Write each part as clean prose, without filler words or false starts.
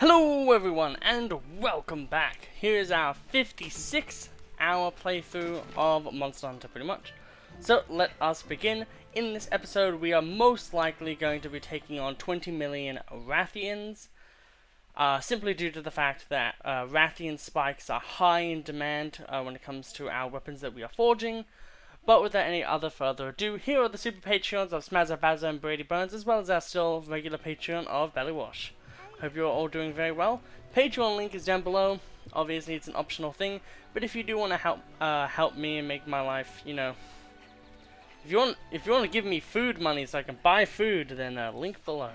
Hello everyone and welcome back. Here's our 56-hour playthrough of Monster Hunter pretty much. So let us begin. In this episode we are most likely going to be taking on 20 million Rathians. Simply due to the fact that Rathian spikes are high in demand when it comes to our weapons that we are forging. But without any other further ado, here are the super Patreons of Smazza Bazza and Brady Burns, as well as our still regular Patreon of Bellywash. Hope you're all doing very well. Patreon link is down below. Obviously it's an optional thing, but if you do want to help me and make my life, you know, if you want to give me food money so I can buy food, then link below.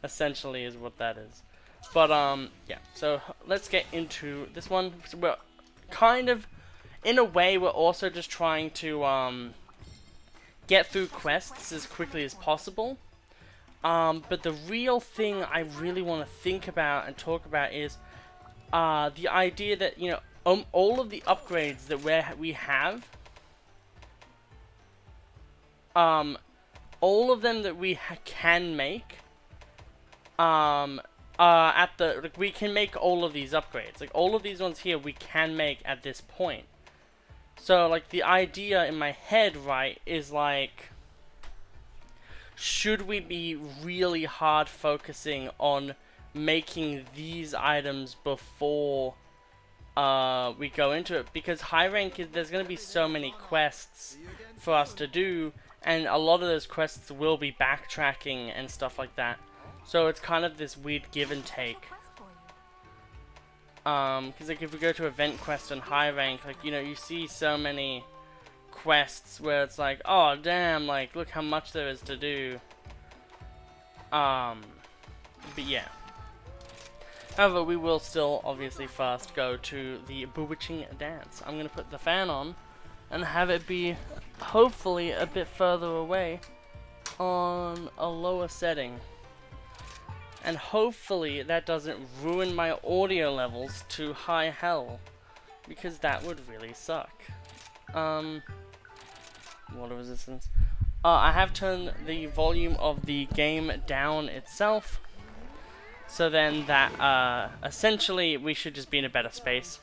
Essentially is what that is. But yeah. So let's get into this one. So we're kind of, in a way, we're also just trying to get through quests as quickly as possible. But the real thing I really want to think about and talk about is the idea that, you know, all of the upgrades that we have, all of them that we can make, we can make all of these upgrades. Like, all of these ones here we can make at this point. So, like, the idea in my head, right, is like, should we be really hard focusing on making these items before we go into it? Because high rank, there's going to be so many quests for us to do, and a lot of those quests will be backtracking and stuff like that. So it's kind of this weird give and take. Because like if we go to event quest on high rank, like, you know, you see so many quests where it's like, oh damn, like look how much there is to do. But yeah. However, we will still obviously first go to the bewitching dance. I'm gonna put the fan on and have it be hopefully a bit further away on a lower setting. And hopefully that doesn't ruin my audio levels to high hell, because that would really suck. Water resistance. I have turned the volume of the game down itself, so then that essentially we should just be in a better space.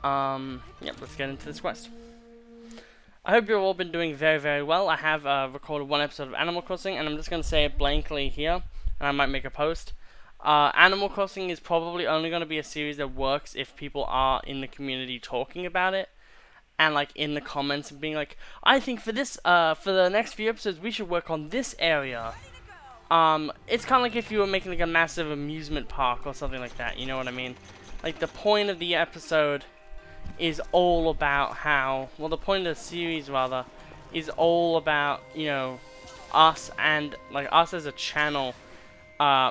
Yep, let's get into this quest. I hope you've all been doing very, very well. I have recorded one episode of Animal Crossing, and I'm just going to say it blankly here, and I might make a post. Animal Crossing is probably only going to be a series that works if people are in the community talking about it, and like in the comments and being like, I think for this, for the next few episodes, we should work on this area. It's kind of like if you were making like a massive amusement park or something like that, you know what I mean? Like the point of the episode is all about how, well, the point of the series rather, is all about, you know, us and, like, us as a channel,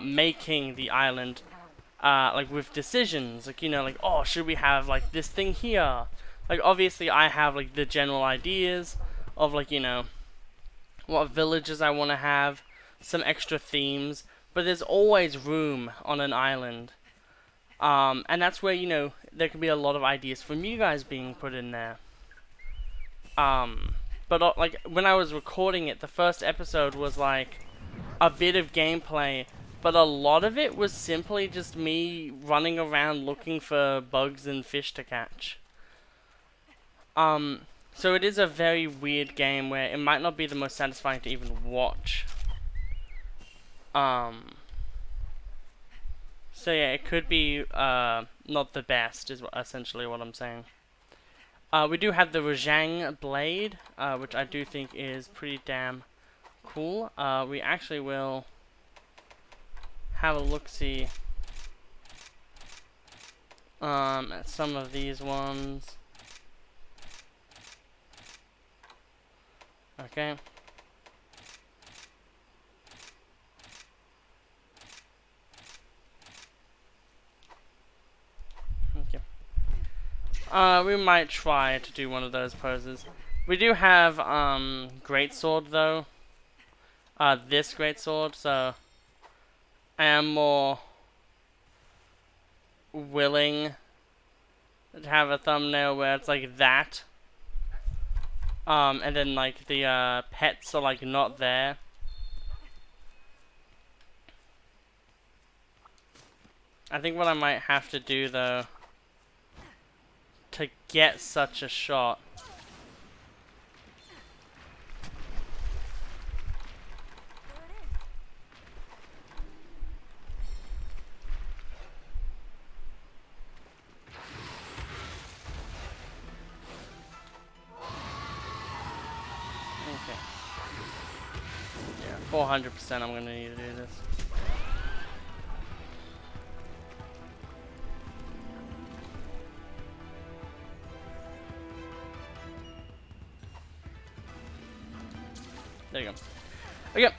making the island, like, with decisions, like, you know, like, oh, should we have, like, this thing here? Like, obviously, I have, like, the general ideas of, like, you know, what villages I want to have, some extra themes, but there's always room on an island. And that's where, you know, there can be a lot of ideas from you guys being put in there. But, like, when I was recording it, the first episode was, like, a bit of gameplay, but a lot of it was simply just me running around looking for bugs and fish to catch. So it is a very weird game where it might not be the most satisfying to even watch. So yeah, it could be not the best, is essentially what I'm saying. We do have the Rajang blade, which I do think is pretty damn cool. We actually will have a look-see at some of these ones. Okay. We might try to do one of those poses. We do have, Greatsword, though. This Greatsword, so I am more willing to have a thumbnail where it's like that. And then, like, the, pets are, like, not there. I think what I might have to do though to get such a shot okay. Yeah, 400% I'm gonna need to do this. There you go. Okay,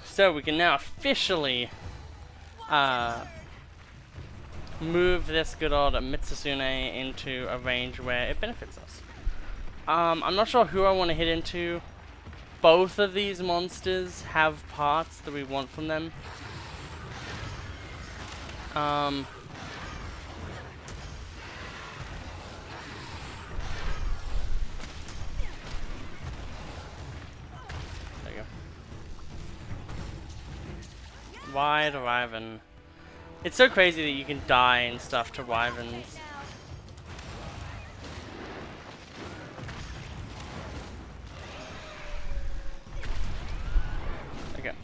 so we can now officially move this good old Mitsusune into a range where it benefits us. I'm not sure who I want to hit into. Both of these monsters have parts that we want from them. There you go. Wide Wyvern. It's so crazy that you can die and stuff to Wyverns. Okay.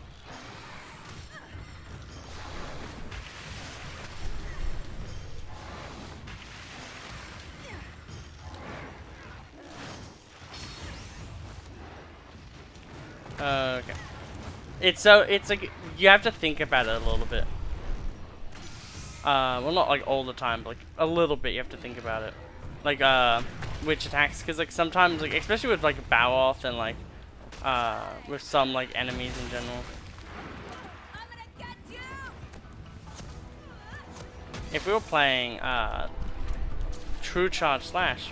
Okay. It's like you have to think about it a little bit. Well, not like all the time, but like a little bit. You have to think about it, like which attacks, because like sometimes, like especially with like bow off and like with some like enemies in general. If we were playing True Charge Slash,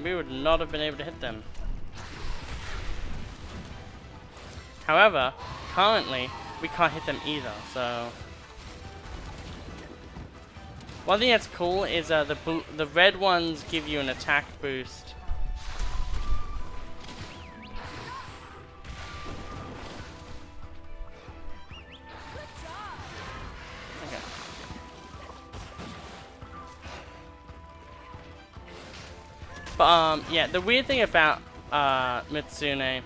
we would not have been able to hit them. However, currently we can't hit them either, so one thing that's cool is the red ones give you an attack boost. Okay. But yeah, the weird thing about Mitsune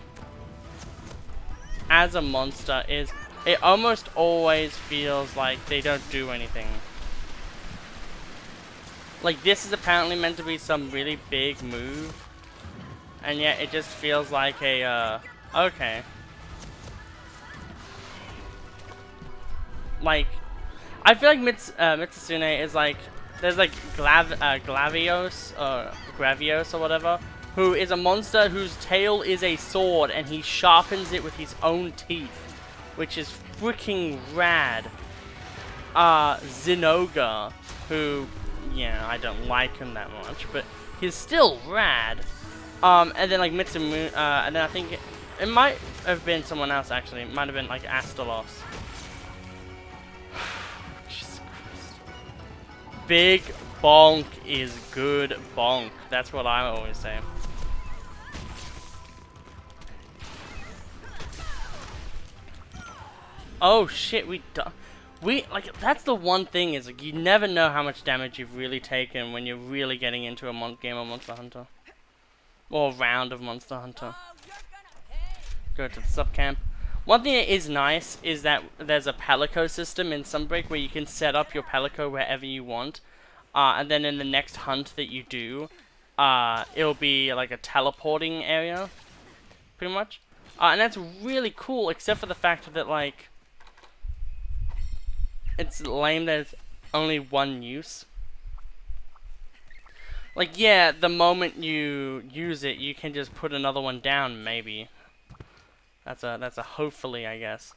as a monster is it almost always feels like they don't do anything. Like, this is apparently meant to be some really big move, and yet it just feels like a, okay. Like, I feel like Mitsusune is like, there's like Gravios or whatever, who is a monster whose tail is a sword, and he sharpens it with his own teeth, which is freaking rad. Zinoga, who, yeah, I don't like him that much, but he's still rad. And then like Mitsumu, and then I think it might have been someone else actually. It might have been like Astalos. Jesus Christ. Big bonk is good bonk. That's what I always say. Oh shit, like, that's the one thing, is like you never know how much damage you've really taken when you're really getting into a game of Monster Hunter. Or a round of Monster Hunter. Go to the sub camp. One thing that is nice is that there's a Palico system in Sunbreak where you can set up your Palico wherever you want. And then in the next hunt that you do, it'll be like a teleporting area. Pretty much. And that's really cool, except for the fact that, like, it's lame that it's only one use. Like, yeah, the moment you use it, you can just put another one down, maybe. That's a hopefully, I guess.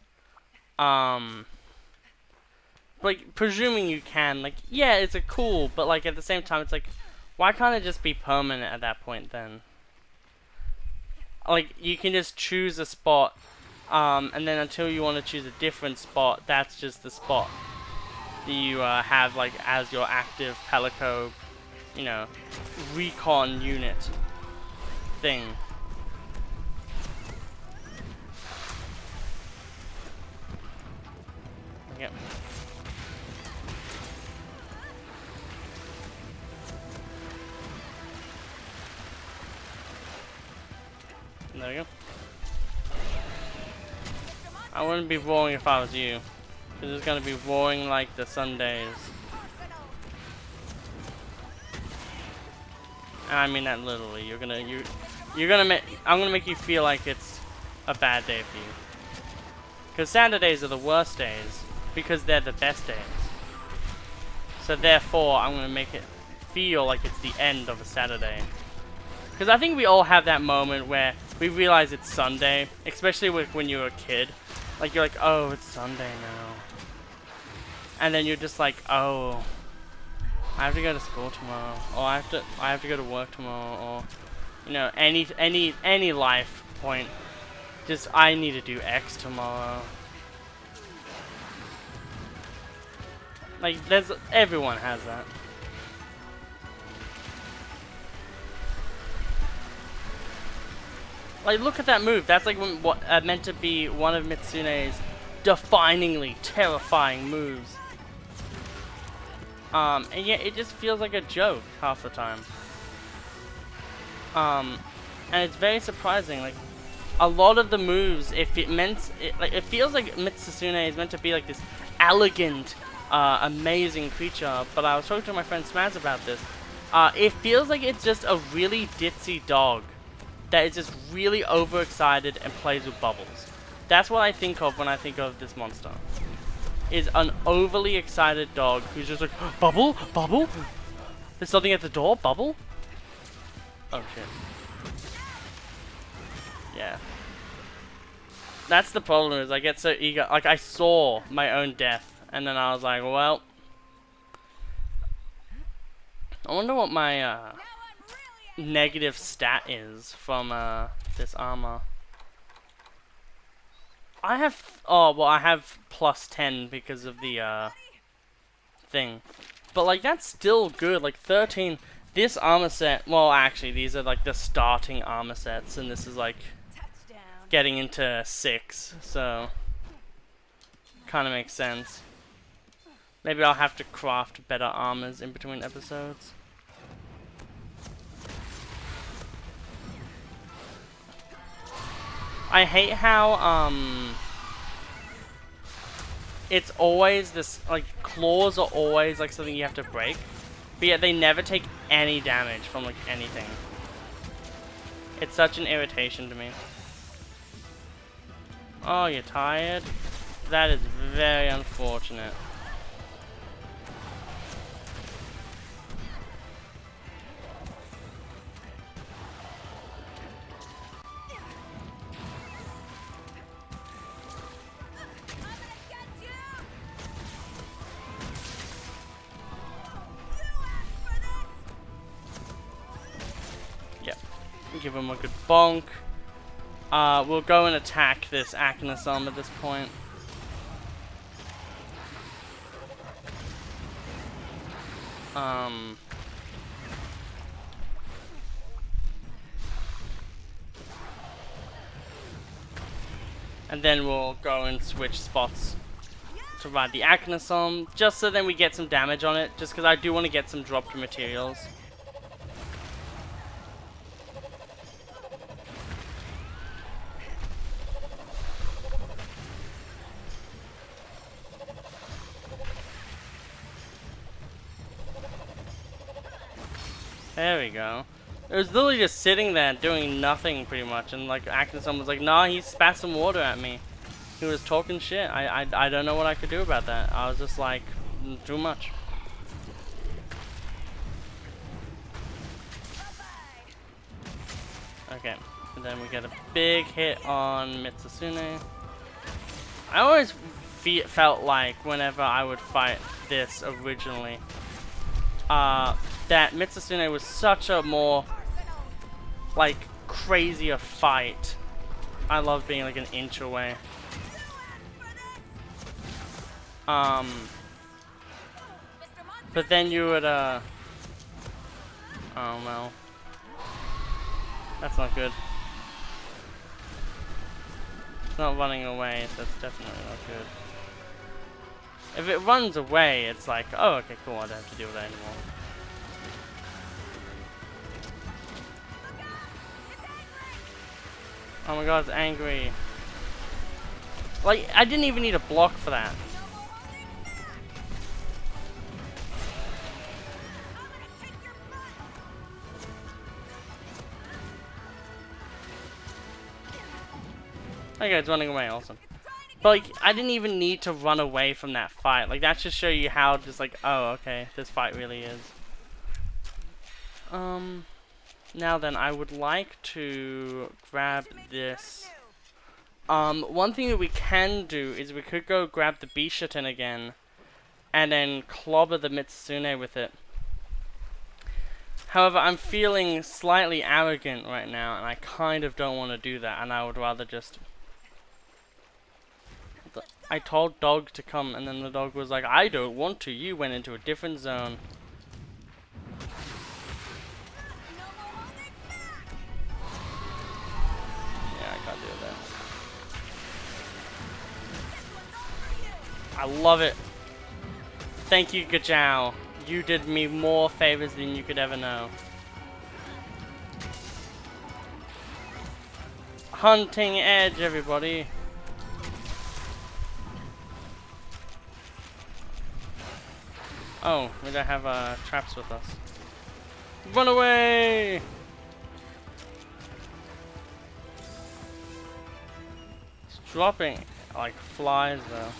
Like, presuming you can, like, yeah, it's a cool, but like at the same time, it's like, why can't it just be permanent at that point then? Like, you can just choose a spot, and then until you want to choose a different spot, that's just the spot that you have, like, as your active Palico, you know, recon unit thing. Yep. we go. I wouldn't be roaring if I was you. Because it's gonna be roaring like the Sundays. And I mean that literally. You're gonna make, I'm gonna make you feel like it's a bad day for you. Because Saturdays are the worst days. Because they're the best days. So therefore, I'm gonna make it feel like it's the end of a Saturday. Because I think we all have that moment where we realize it's Sunday. Especially when you're a kid. Like, you're like, oh, it's Sunday now. And then you're just like, oh, I have to go to school tomorrow, or I have to go to work tomorrow, or you know, any life point. Just I need to do X tomorrow. Like everyone has that. Like, look at that move. That's like what meant to be one of Mitsune's definingly terrifying moves. And yet it just feels like a joke half the time. And it's very surprising. Like, a lot of the moves, if it feels like Mitsune is meant to be like this elegant, amazing creature. But I was talking to my friend Smaz about this. It feels like it's just a really ditzy dog that is just really overexcited and plays with bubbles. That's what I think of when I think of this monster. Is an overly excited dog who's just like, bubble? Bubble? There's something at the door? Bubble? Oh shit. Yeah. That's the problem, is I get so eager. Like, I saw my own death, and then I was like, well, I wonder what my negative stat is from this armor. I have, I have plus 10 because of the thing. But like, that's still good. Like 13, this armor set, well actually these are like the starting armor sets, and this is like getting into 6, so kind of makes sense. Maybe I'll have to craft better armors in between episodes. I hate how, it's always this, like, claws are always, like, something you have to break, but yet they never take any damage from, like, anything. It's such an irritation to me. Oh, you're tired? That is very unfortunate. Give him a good bonk. We'll go and attack this Aknosum at this point. And then we'll go and switch spots to ride the Aknosum, just so then we get some damage on it, just because I do want to get some dropped materials. There we go. It was literally just sitting there doing nothing pretty much, and like Aknosum was like, nah, he spat some water at me. He was talking shit. I don't know what I could do about that. I was just like, too much. Okay, and then we get a big hit on Mitsune. I always felt like whenever I would fight this originally, that Mitsune was such a more, like, crazier fight. I love being like an inch away. But then you would, oh no. That's not good. It's not running away, so that's definitely not good. If it runs away, it's like, oh, okay, cool, I don't have to deal with that anymore. Oh my god, it's angry. Like, I didn't even need a block for that. Okay, it's running away, awesome. But like, I didn't even need to run away from that fight. Like, that should show you how just like, oh, okay, this fight really is. Now then, I would like to grab this. One thing that we can do is we could go grab the Bishaten again, and then clobber the Mitsune with it. However, I'm feeling slightly arrogant right now, and I kind of don't want to do that, and I would rather just... I told dog to come, and then the dog was like, I don't want to, you went into a different zone. Yeah, I can't do that. I love it. Thank you, Gajao. You did me more favors than you could ever know. Hunting edge, everybody. Oh, we don't have traps with us. Run away! It's dropping like flies though.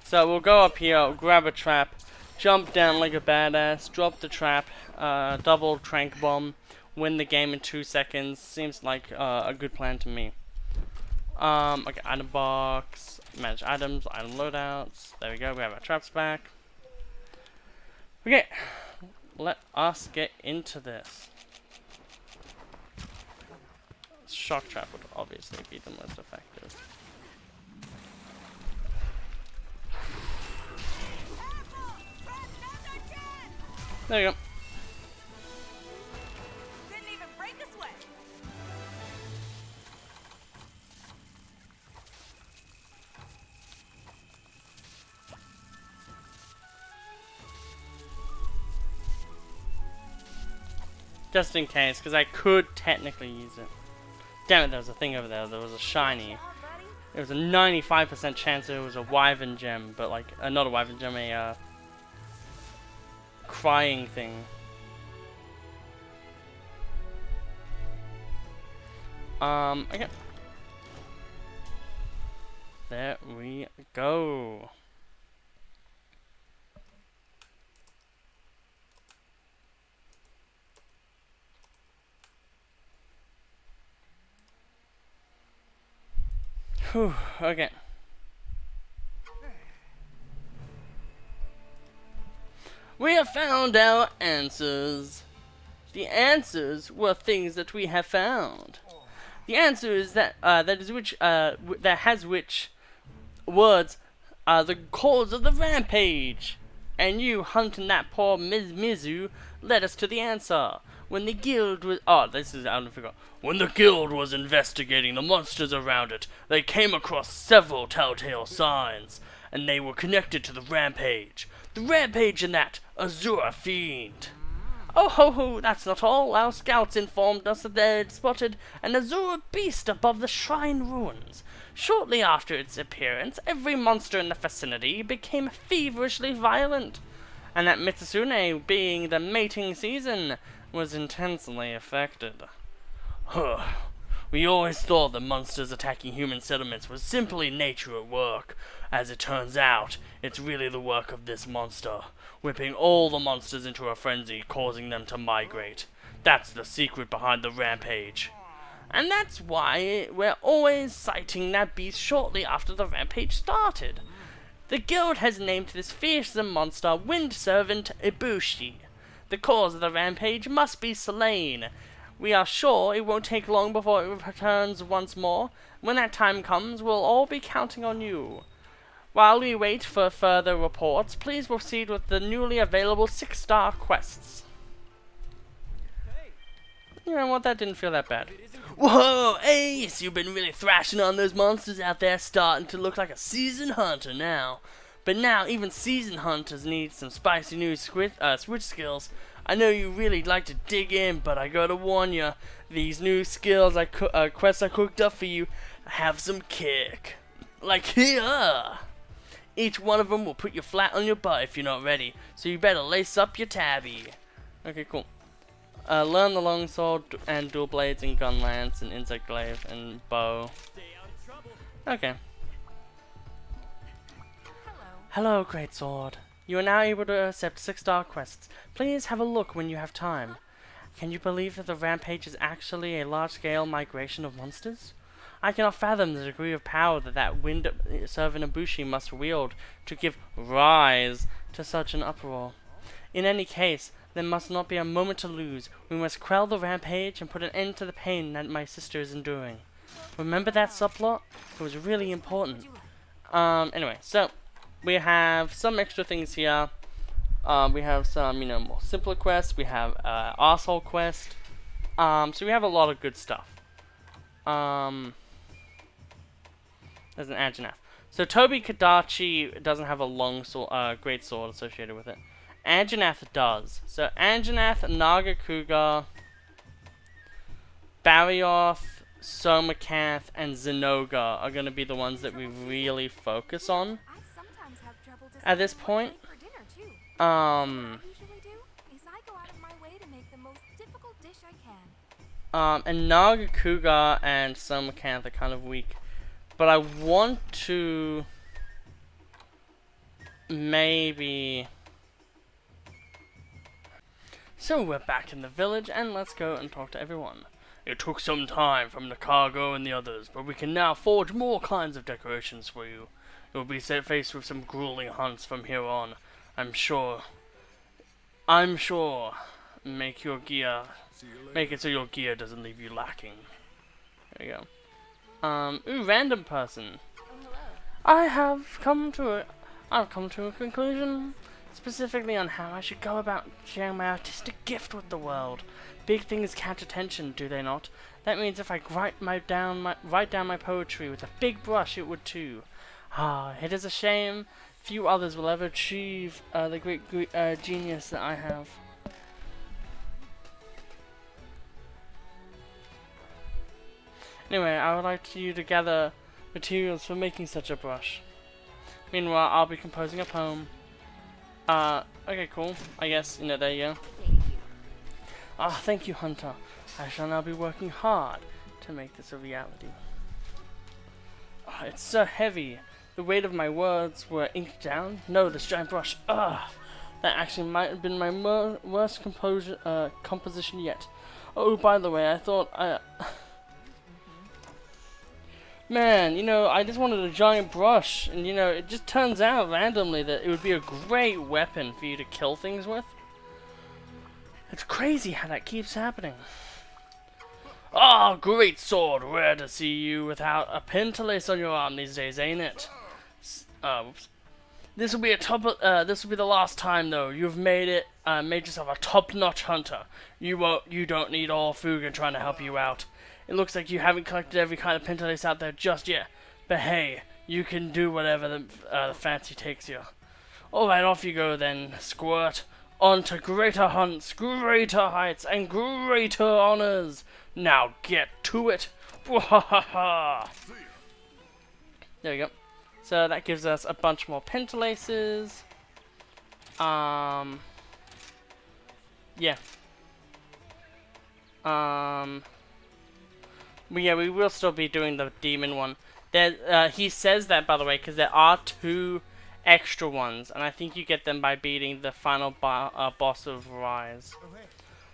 So we'll go up here, grab a trap, jump down like a badass, drop the trap, double trank bomb, win the game in 2 seconds. Seems like a good plan to me. Okay, item box, manage items, item loadouts. There we go, we have our traps back. Okay, let us get into this. Shock trap would obviously be the most effective. There you go. Didn't even break a sweat. Just in case, because I could technically use it. Damn it, there was a thing over there. There was a shiny. There was a 95% chance it was a Wyvern gem, but like, not a Wyvern gem, a crying thing. Okay. There we go. Whew, okay. We have found our answers. The answers were things that we have found. The answer is that that has which words are the cause of the rampage. And you hunting that poor Mizu led us to the answer. When the guild was When the guild was investigating the monsters around it, they came across several telltale signs, and they were connected to the rampage. The rampage and that Azura fiend. Oh ho ho, that's not all. Our scouts informed us that they had spotted an Azura beast above the shrine ruins. Shortly after its appearance, every monster in the vicinity became feverishly violent, and that Mitsune, being the mating season, was intensely affected. Huh. We always thought that monsters attacking human settlements was simply nature at work. As it turns out, it's really the work of this monster, whipping all the monsters into a frenzy, causing them to migrate. That's the secret behind the rampage. And that's why we're always citing that beast shortly after the rampage started. The guild has named this fearsome monster Wind Servant Ibushi. The cause of the rampage must be slain. We are sure it won't take long before it returns once more. When that time comes, we'll all be counting on you. While we wait for further reports, please proceed with the newly available 6-star quests. You know what, that didn't feel that bad. Whoa, Ace, you've been really thrashing on those monsters out there, starting to look like a seasoned hunter now. But now, even seasoned hunters need some spicy new switch skills. I know you really like to dig in, but I gotta warn you, these new skills, quests I cooked up for you, have some kick. Like here! Each one of them will put you flat on your butt if you're not ready, so you better lace up your tabby. Okay, cool. Learn the longsword and dual blades and gun lance and insect glaive and bow. Okay. Hello, Greatsword. You are now able to accept 6-star quests. Please have a look when you have time. Can you believe that the rampage is actually a large-scale migration of monsters? I cannot fathom the degree of power that wind-serving Ibushi must wield to give rise to such an uproar. In any case, there must not be a moment to lose. We must quell the rampage and put an end to the pain that my sister is enduring. Remember that subplot? It was really important. Anyway, so we have some extra things here. We have some, more simpler quests. We have arsehole quest. So we have a lot of good stuff. There's an Anjanath. So Tobi Kadachi doesn't have a great sword associated with it. Anjanath does. So Anjanath, Nagakuga, Barioth, Somakath, and Zenoga are going to be the ones that we really focus on at this point. And Nagakuga and Somakath are kind of weak. But I want to maybe... So we're back in the village, and let's go and talk to everyone. It took some time from the cargo and the others, but we can now forge more kinds of decorations for you. You'll be faced with some grueling hunts from here on. I'm sure. Make it so your gear doesn't leave you lacking. There you go. Random person. I've come to a conclusion, specifically on how I should go about sharing my artistic gift with the world. Big things catch attention, do they not? That means if I write down my poetry with a big brush, it would too. It is a shame few others will ever achieve the great genius that I have. Anyway, I would like you to gather materials for making such a brush. Meanwhile, I'll be composing a poem. Okay, cool. I guess, there you go. Thank you, Hunter. I shall now be working hard to make this a reality. It's so heavy. The weight of my words were inked down. No, this giant brush. That actually might have been my worst composition yet. Oh, by the way, I thought Man, I just wanted a giant brush, and it just turns out randomly that it would be a great weapon for you to kill things with. It's crazy how that keeps happening. Greatsword, rare to see you without a pin to lace on your arm these days, ain't it? Whoops. This will be the last time though. You've made yourself a top-notch hunter. You don't need all Fuga trying to help you out. It looks like you haven't collected every kind of pinterlace out there just yet. But hey, you can do whatever the fancy takes you. Alright, off you go then, Squirt. On to greater hunts, greater heights, and greater honors. Now get to it. There we go. So that gives us a bunch more pinterlaces. Yeah. Yeah, we will still be doing the demon one. He says that, by the way, because there are 2 extra ones, and I think you get them by beating the final boss of Rise.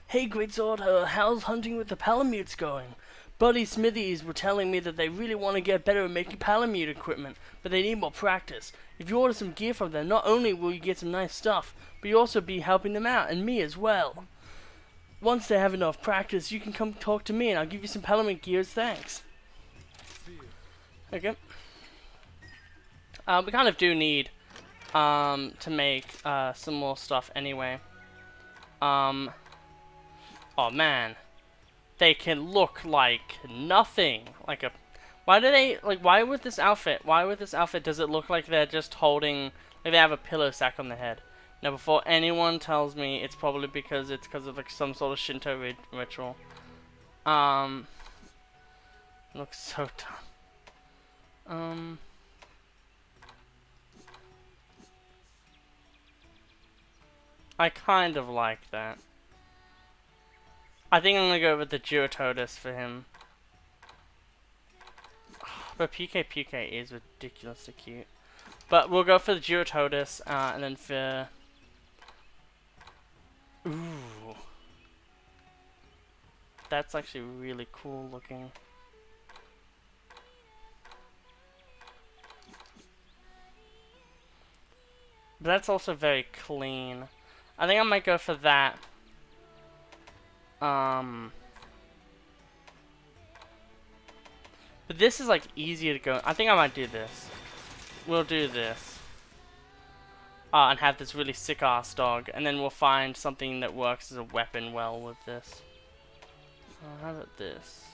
Hey, Greatsword, how's hunting with the Palamutes going? Buddy Smithies were telling me that they really want to get better at making Palamute equipment, but they need more practice. If you order some gear from them, not only will you get some nice stuff, but you'll also be helping them out, and me as well. Once they have enough practice, you can come talk to me and I'll give you some Palamute gear as thanks. Okay. We kind of do need to make some more stuff anyway. Oh man. they can look like nothing. Like a, why with this outfit does it look like they're just holding, like they have a pillow sack on their head? Now before anyone tells me, it's probably because of like some sort of Shinto ritual. Looks so dumb. I kind of like that. I think I'm gonna go with the Geototus for him. But PK is ridiculously cute. But we'll go for the Geototus, and then for... Ooh. That's actually really cool looking. But that's also very clean. I think I might go for that. But this is like easier to go. I think I might do this. We'll do this. And have this really sick ass dog. And then we'll find something that works as a weapon well with this. How about this?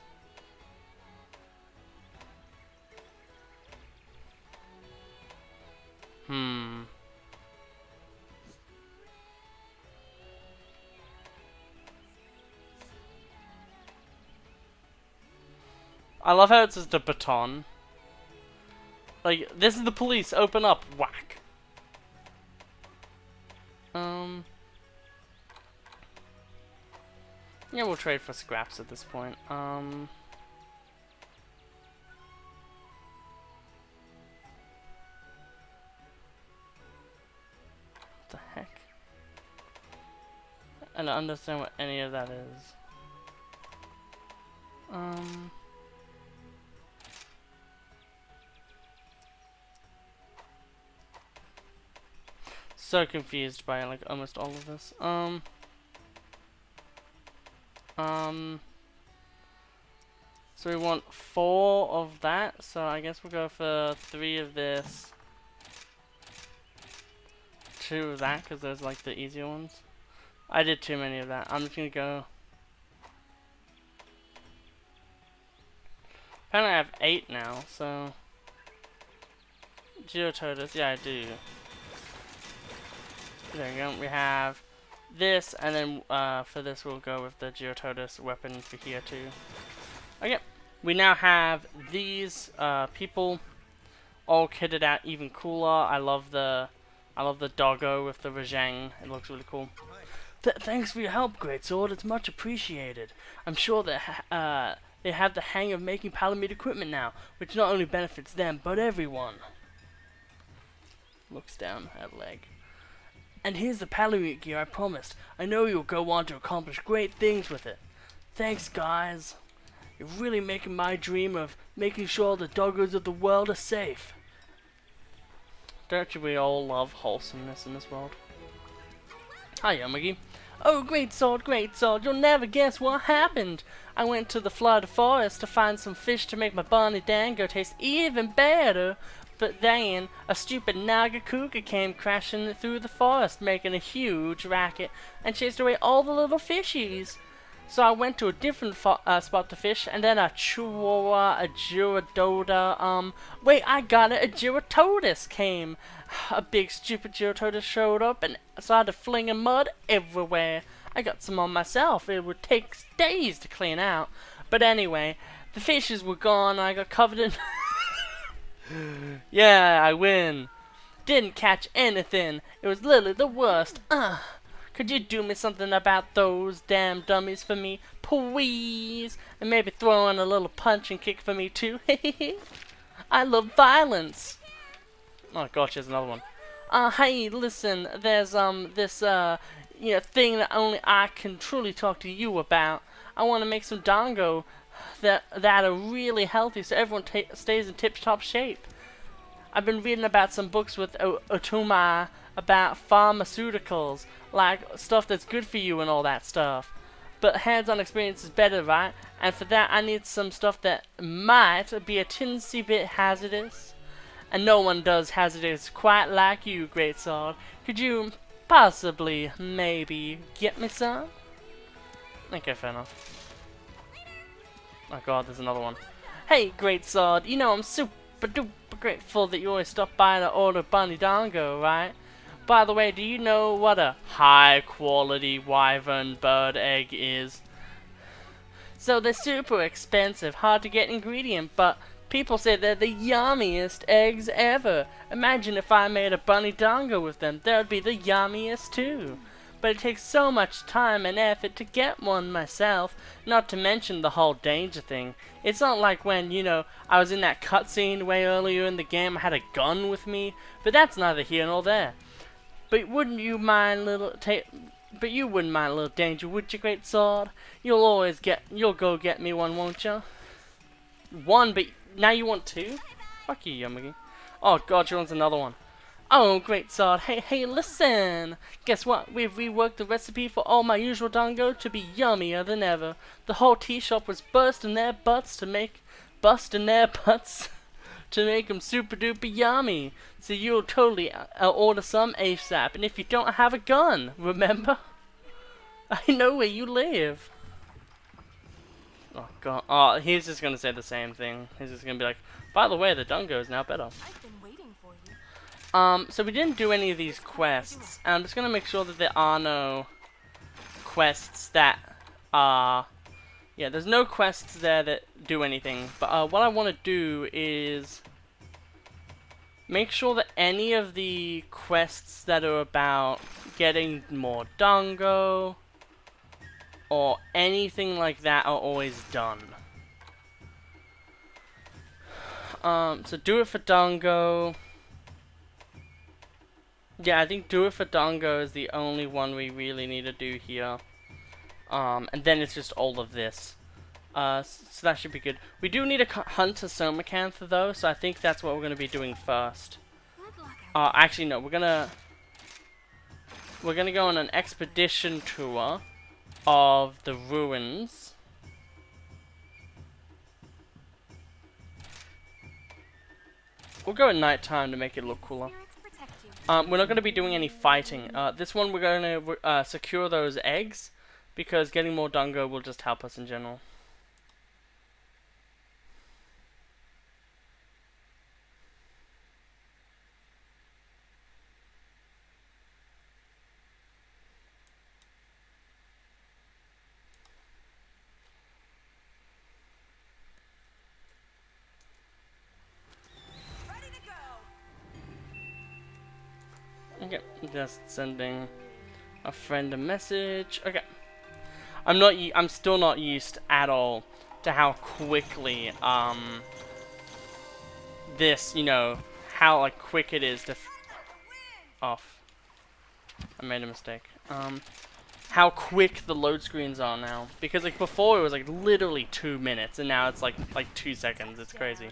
I love how it's just a baton. Like, this is the police, open up, whack. Yeah, we'll trade for scraps at this point. What the heck? I don't understand what any of that is. So confused by like almost all of this. So we want 4 of that, so I guess we'll go for 3 of this, 2 of that, because those are like the easier ones. I did too many of that. I'm just gonna go. Apparently I have 8 now, so Geototus, yeah I do. There we go, we have this, and then for this we'll go with the Geototus weapon for here too. Okay, we now have these people all kitted out even cooler. I love the doggo with the Rajang. It looks really cool. Thanks for your help, Greatsword. It's much appreciated. I'm sure that they have the hang of making Palamute equipment now, which not only benefits them but everyone. Looks down at leg. And here's the Palamute gear I promised. I know you'll go on to accomplish great things with it. Thanks, guys. You're really making my dream of making sure the doggos of the world are safe. Don't we all love wholesomeness in this world? Hi, Yomagi. Oh, Greatsword, you'll never guess what happened. I went to the flooded forest to find some fish to make my Bonnie Dango taste even better. But then, a stupid Nagakuka came crashing through the forest, making a huge racket, and chased away all the little fishies. So I went to a different spot to fish, and then a Chihuahua, a Geododa, wait, I got it, a Geototus came. A big stupid Geototus showed up and started flinging mud everywhere. I got some on myself. It would take days to clean out. But anyway, the fishes were gone, and I got covered in... Yeah, I win. Didn't catch anything. It was literally the worst. Could you do me something about those damn dummies for me, please? And maybe throw in a little punch and kick for me too. I love violence. Oh gosh, there's another one. Hey, listen, there's this thing that only I can truly talk to you about. I want to make some dango that are really healthy, so everyone stays in tip-top shape. I've been reading about some books with Otuma about pharmaceuticals, like stuff that's good for you and all that stuff. But hands-on experience is better, right? And for that, I need some stuff that might be a teensy bit hazardous. And no one does hazardous quite like you, Greatsword. Could you possibly, maybe, get me some? Okay, fair enough. Oh god, there's another one. Hey, Greatsword, you know I'm super duper grateful that you always stop by to order Bunny Dongo, right? By the way, do you know what a high quality wyvern bird egg is? So they're super expensive, hard to get ingredient, but people say they're the yummiest eggs ever. Imagine if I made a bunny dongo with them, that would be the yummiest too. But it takes so much time and effort to get one myself, not to mention the whole danger thing. It's not like when, you know, I was in that cutscene way earlier in the game, I had a gun with me, but that's neither here nor there. But wouldn't you mind but you wouldn't mind a little danger, would you, Greatsword? You'll go get me one, won't you? One, but now you want two? Fuck you, Yummy. Oh god, she wants another one. Oh, Greatsword, hey, listen! Guess what? We've reworked the recipe for all my usual dongo to be yummier than ever. The whole tea shop was busting their butts to make them super duper yummy. So you'll totally order some ASAP. And if you don't have a gun, remember? I know where you live. Oh god. Oh, he's just gonna say the same thing. He's just gonna be like, by the way, the dongo is now better. I've been waiting for you. So we didn't do any of these quests. And I'm just gonna make sure that there are no quests that are... Yeah, there's no quests there that do anything. But what I want to do is make sure that any of the quests that are about getting more dongo or anything like that are always done. So do it for dongo. Yeah, I think do it for dongo is the only one we really need to do here. And then it's just all of this. So that should be good. We do need to hunt a Somacantha though, so I think that's what we're going to be doing first. Actually no, we're gonna go on an expedition tour of the ruins. We'll go at night time to make it look cooler. We're not going to be doing any fighting. This one we're going to secure those eggs, because getting more dongo will just help us in general. Ready to go. Okay, just sending a friend a message. Okay. I'm still not used at all to how quickly this, you know, how like quick it is to off. I made a mistake. How quick the load screens are now, because like before it was like literally 2 minutes and now it's like 2 seconds. It's crazy.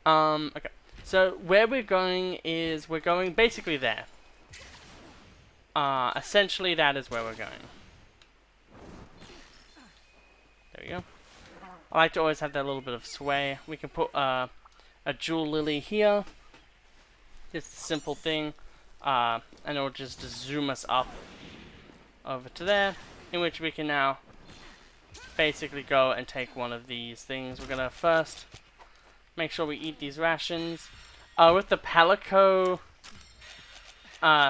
Okay. So where we're going is we're going basically there. Essentially that is where we're going. There we go. I like to always have that little bit of sway. We can put a jewel lily here. Just a simple thing. And it'll just zoom us up over to there, in which we can now basically go and take one of these things. We're gonna first make sure we eat these rations. With the Palico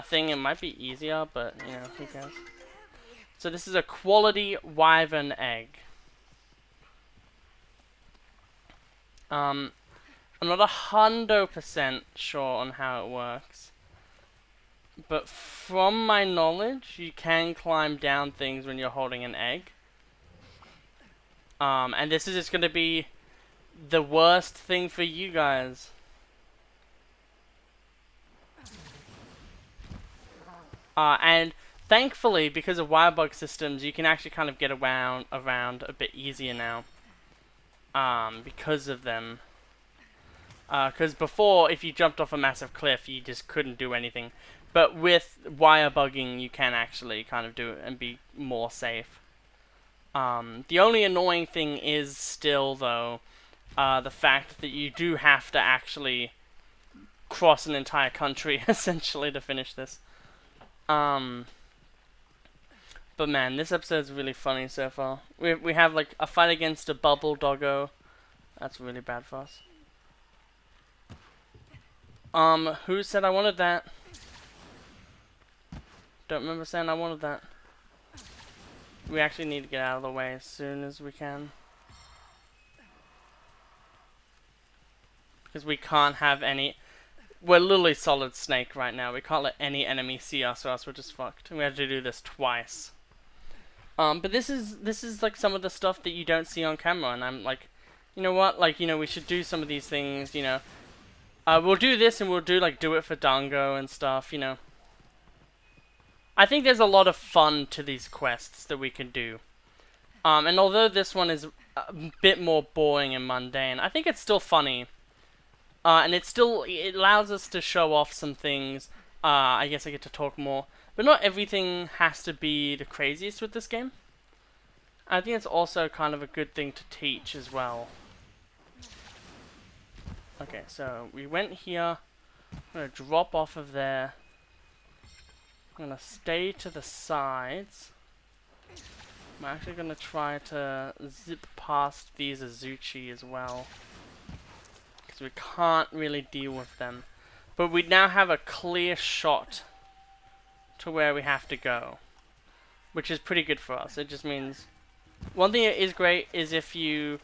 thing, it might be easier, but you know, who cares? So this is a quality wyvern egg. I'm not 100% sure on how it works, but from my knowledge, you can climb down things when you're holding an egg. And this is just going to be the worst thing for you guys. And thankfully, because of wirebug systems, you can actually kind of get around a bit easier now. Because of them. Because before, if you jumped off a massive cliff, you just couldn't do anything. But with wire bugging, you can actually kind of do it and be more safe. The only annoying thing is still, though, the fact that you do have to actually cross an entire country, essentially, to finish this. But man, this episode's really funny so far. We have like a fight against a bubble doggo. That's really bad for us. Who said I wanted that? Don't remember saying I wanted that. We actually need to get out of the way as soon as we can. Because we can't have any... We're literally solid snake right now. We can't let any enemy see us or else we're just fucked. We have to do this twice. But this is like some of the stuff that you don't see on camera, and I'm like, you know what? Like, you know, we should do some of these things, you know. We'll do this and we'll do it for Dango and stuff, you know. I think there's a lot of fun to these quests that we can do. And although this one is a bit more boring and mundane, I think it's still funny. And it allows us to show off some things. I guess I get to talk more. But not everything has to be the craziest with this game. I think it's also kind of a good thing to teach as well. Okay, so we went here. I'm going to drop off of there. I'm going to stay to the sides. I'm actually going to try to zip past these Azuchi as well. Because we can't really deal with them. But we now have a clear shot to where we have to go. Which is pretty good for us. It just means... One thing that is great is if you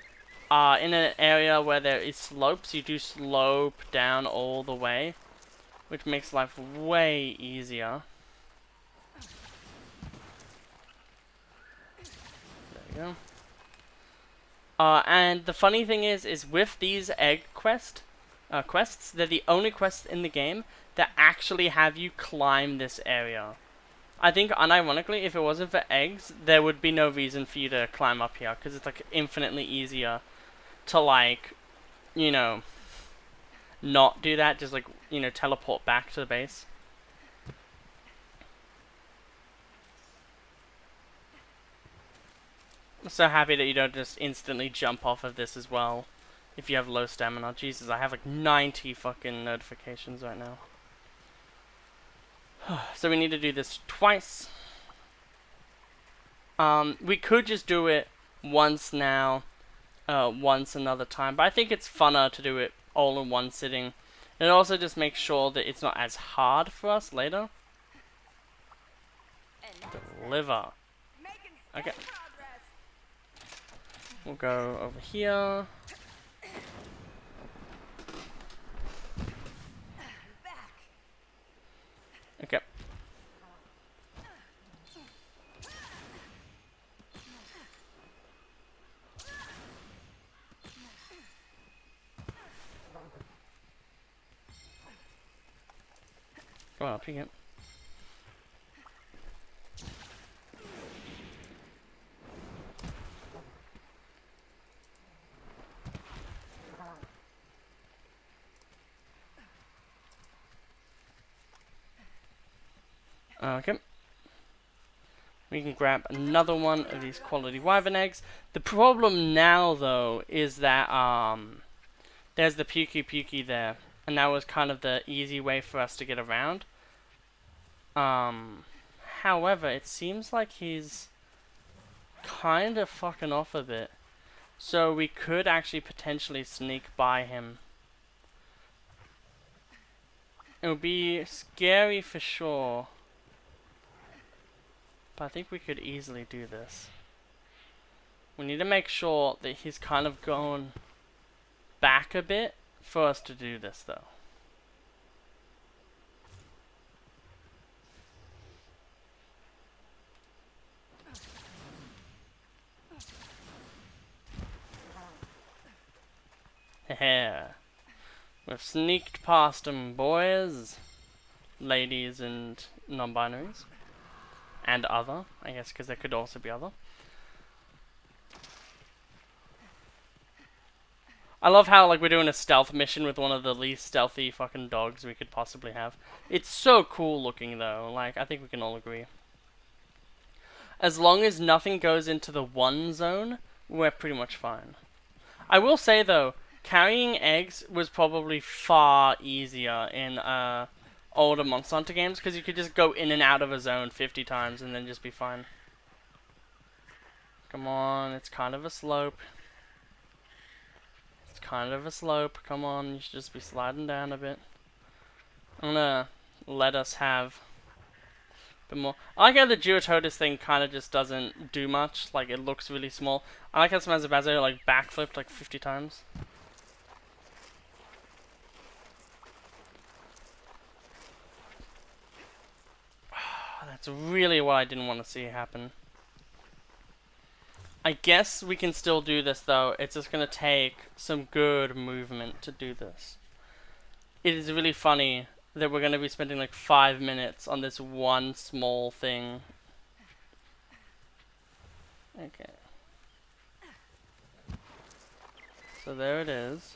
are in an area where there is slopes, you do slope down all the way. Which makes life way easier. There we go. And the funny thing is with these egg quests, they're the only quests in the game that actually have you climb this area. I think, unironically, if it wasn't for eggs, there would be no reason for you to climb up here, because it's, like, infinitely easier to, like, you know, not do that, just, like, you know, teleport back to the base. I'm so happy that you don't just instantly jump off of this as well, if you have low stamina. Jesus, I have, like, 90 fucking notifications right now. So we need to do this twice. We could just do it once now, once another time, but I think it's funner to do it all in one sitting. And it also just makes sure that it's not as hard for us later. Deliver. Okay. We'll go over here. Okay. Come on, pick it. Okay. We can grab another one of these quality wyvern eggs. The problem now, though, is that there's the Pukey there, and that was kind of the easy way for us to get around. However, it seems like he's kind of fucking off a bit, so we could actually potentially sneak by him. It would be scary for sure. But I think we could easily do this. We need to make sure that he's kind of going back a bit for us to do this, though. Heh. We've sneaked past him, boys, ladies, and non-binaries. And other, I guess, because there could also be other. I love how, like, we're doing a stealth mission with one of the least stealthy fucking dogs we could possibly have. It's so cool looking, though. Like, I think we can all agree. As long as nothing goes into the one zone, we're pretty much fine. I will say, though, carrying eggs was probably far easier in, older Monster Hunter games, because you could just go in and out of a zone 50 times and then just be fine. Come on, it's kind of a slope. It's kind of a slope. Come on, you should just be sliding down a bit. I'm gonna let us have a bit more. I like how the Geototus thing kind of just doesn't do much. Like, it looks really small. I like how Smazabazo like backflipped like 50 times. That's really what I didn't want to see happen. I guess we can still do this though. It's just gonna take some good movement to do this. It is really funny that we're gonna be spending like 5 minutes on this one small thing. Okay. So there it is.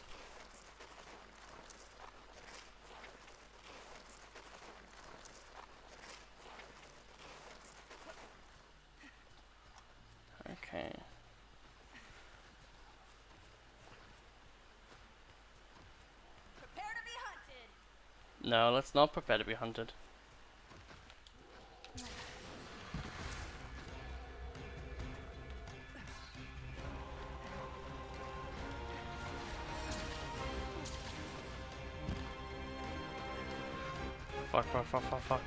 Okay. Prepare to be hunted. No, let's not prepare to be hunted. Fuck, fuck, fuck, fuck, fuck.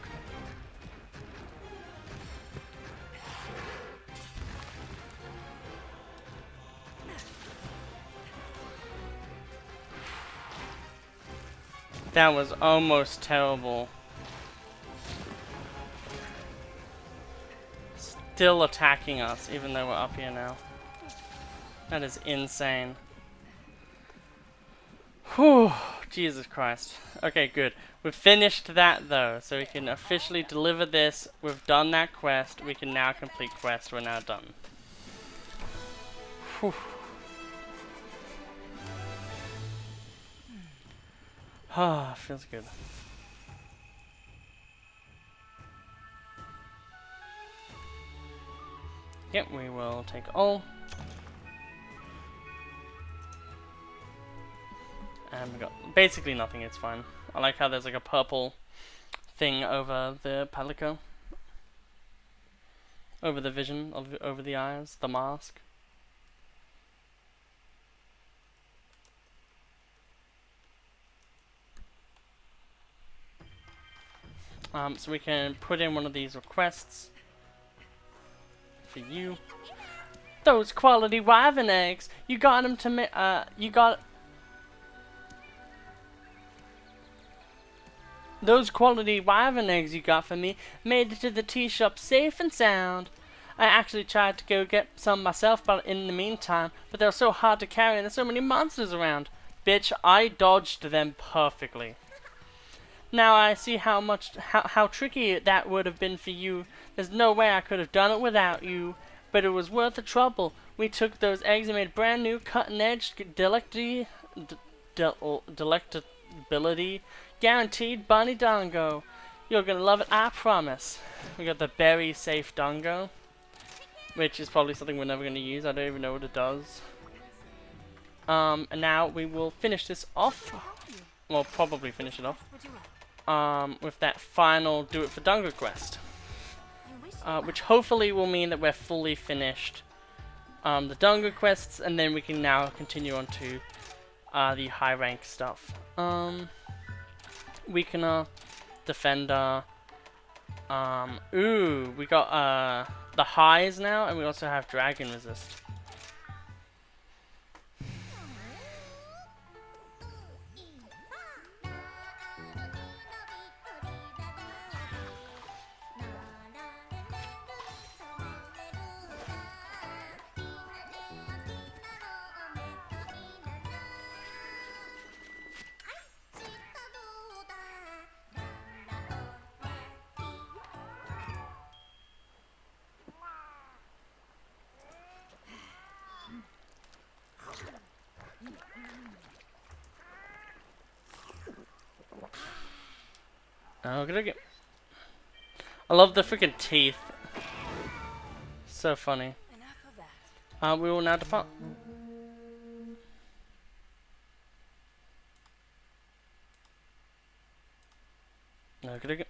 That was almost terrible. Still attacking us, even though we're up here now. That is insane. Whew, Jesus Christ. Okay, good. We've finished that though, so we can officially deliver this. We've done that quest. We can now complete quest. We're now done. Whew. Ah, feels good. Yep, we will take all. And we got basically nothing, it's fine. I like how there's like a purple thing over the palico. Over the vision, over the eyes, the mask. So we can put in one of these requests for you. Those quality wyvern eggs, you got them to me. Those quality wyvern eggs you got for me made it to the tea shop safe and sound. I actually tried to go get some myself, but in the meantime, they were so hard to carry and there's so many monsters around. Bitch, I dodged them perfectly. Now I see how tricky that would have been for you. There's no way I could have done it without you, but it was worth the trouble. We took those eggs and made brand new, cutting-edge, delectability, guaranteed bunny dongo. You're gonna love it, I promise. We got the berry safe dongo, which is probably something we're never gonna use. I don't even know what it does. And now we will finish this off. Well, probably finish it off. With that final do it for Dunga quest, which hopefully will mean that we're fully finished the Dunga quests, and then we can now continue on to the high rank stuff. We can defender. Ooh, we got the highs now, and we also have dragon resist. Okay. I love the freaking teeth. So funny. We will now depart. Okay.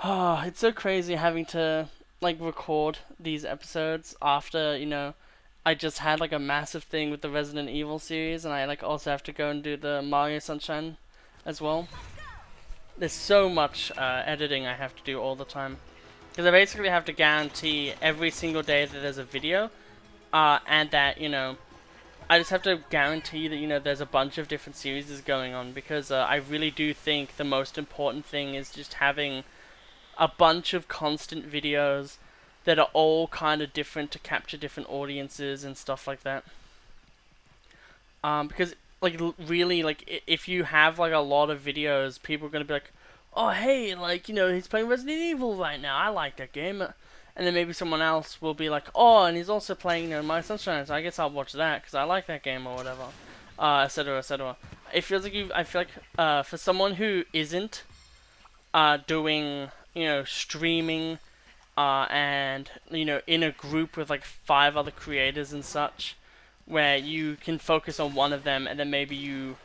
Oh, it's so crazy having to like record these episodes after, you know, I just had like a massive thing with the Resident Evil series, and I like also have to go and do the Mario Sunshine as well. There's so much editing I have to do all the time, because I basically have to guarantee every single day that there's a video, and that, you know, I just have to guarantee that, you know, there's a bunch of different series going on, because I really do think the most important thing is just having a bunch of constant videos that are all kind of different to capture different audiences and stuff like that. Because like really, like if you have like a lot of videos, people are gonna be like, oh hey, like, you know, he's playing Resident Evil right now, I like that game. And then maybe someone else will be like, oh, and he's also playing, you know, My Sunshine, so I guess I'll watch that because I like that game or whatever, etc., etc. It feels like I feel like for someone who isn't doing, you know, streaming, and, you know, in a group with like 5 other creators and such, where you can focus on one of them and then maybe you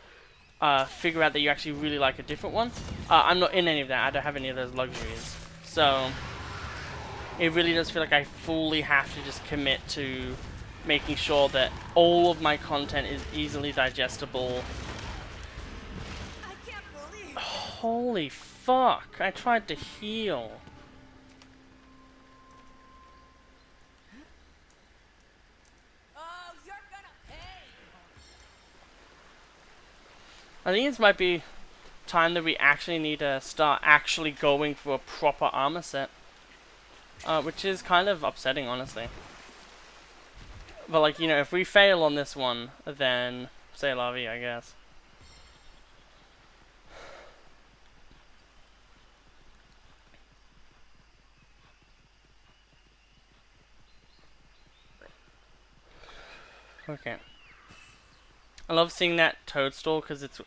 figure out that you actually really like a different one. I'm not in any of that. I don't have any of those luxuries. So it really does feel like I fully have to just commit to making sure that all of my content is easily digestible. I can't believe. Holy fuck, I tried to heal. Oh, you're gonna pay. I think this might be time that we actually need to start actually going for a proper armor set. Which is kind of upsetting, honestly. But, like, you know, if we fail on this one, then c'est la vie, I guess. Okay. I love seeing that toadstool because it's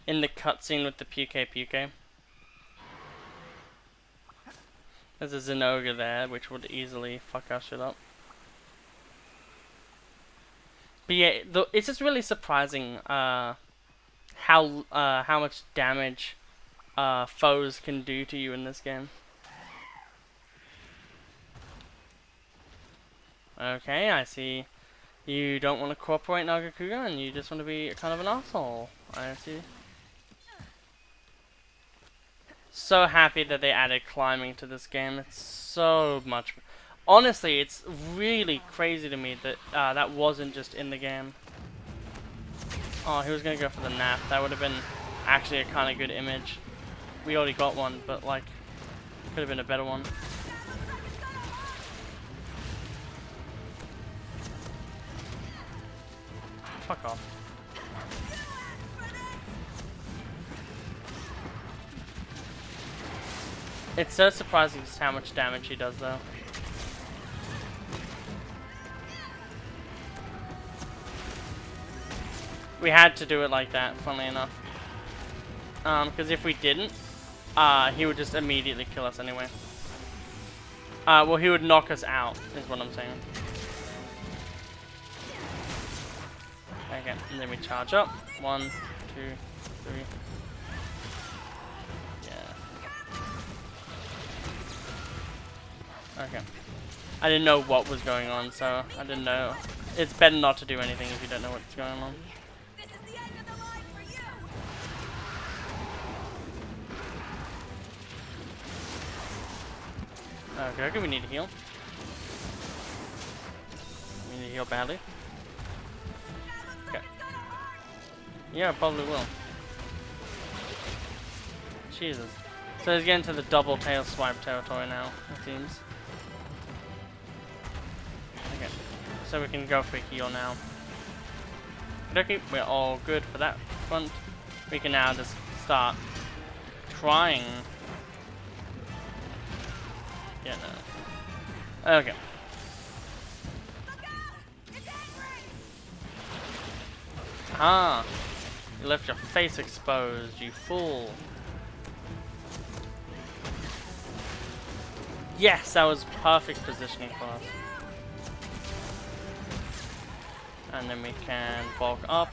in the cutscene with the Puke. There's a Zenogre there, which would easily fuck our shit up. But yeah, it's just really surprising how much damage foes can do to you in this game. Okay, I see. You don't want to cooperate, Nagakuga, and you just want to be kind of an asshole. I see. So happy that they added climbing to this game. It's so much. Honestly, it's really crazy to me that that wasn't just in the game. Oh, he was gonna go for the nap. That would have been actually a kind of good image. We already got one, but like, could have been a better one. Fuck off. It's so surprising just how much damage he does, though. We had to do it like that, funnily enough. Because if we didn't, he would just immediately kill us anyway. Well, he would knock us out, is what I'm saying. Okay, and then we charge up. 1, 2, 3. Yeah. Okay. I didn't know what was going on, so I didn't know. It's better not to do anything if you don't know what's going on. This is the end of the line for you. Okay, we need to heal. We need to heal badly. Okay. Yeah, probably will. Jesus. So he's getting to the double tail swipe territory now, it seems. Okay. So we can go for heal now. Okay, we're all good for that front. We can now just start trying. Yeah, no. Okay. Ah, you left your face exposed, you fool. Yes, that was perfect positioning for us. And then we can bulk up.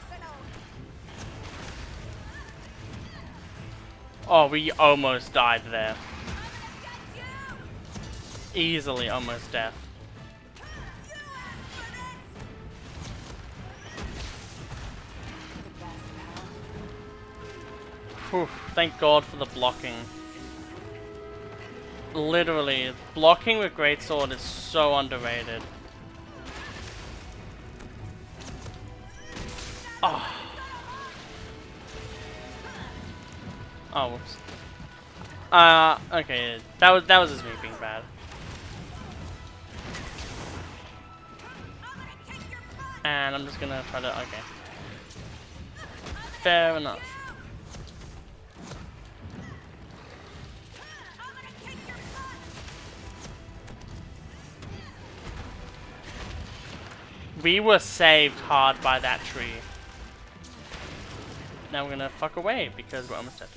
Oh, we almost died there. Easily almost death. Whew, thank God for the blocking. Literally, blocking with Greatsword is so underrated. Oh. Oh, whoops. Okay, that was just me being bad. And I'm just gonna try to, okay. Fair enough. We were saved hard by that tree. Now we're gonna fuck away because we're almost dead.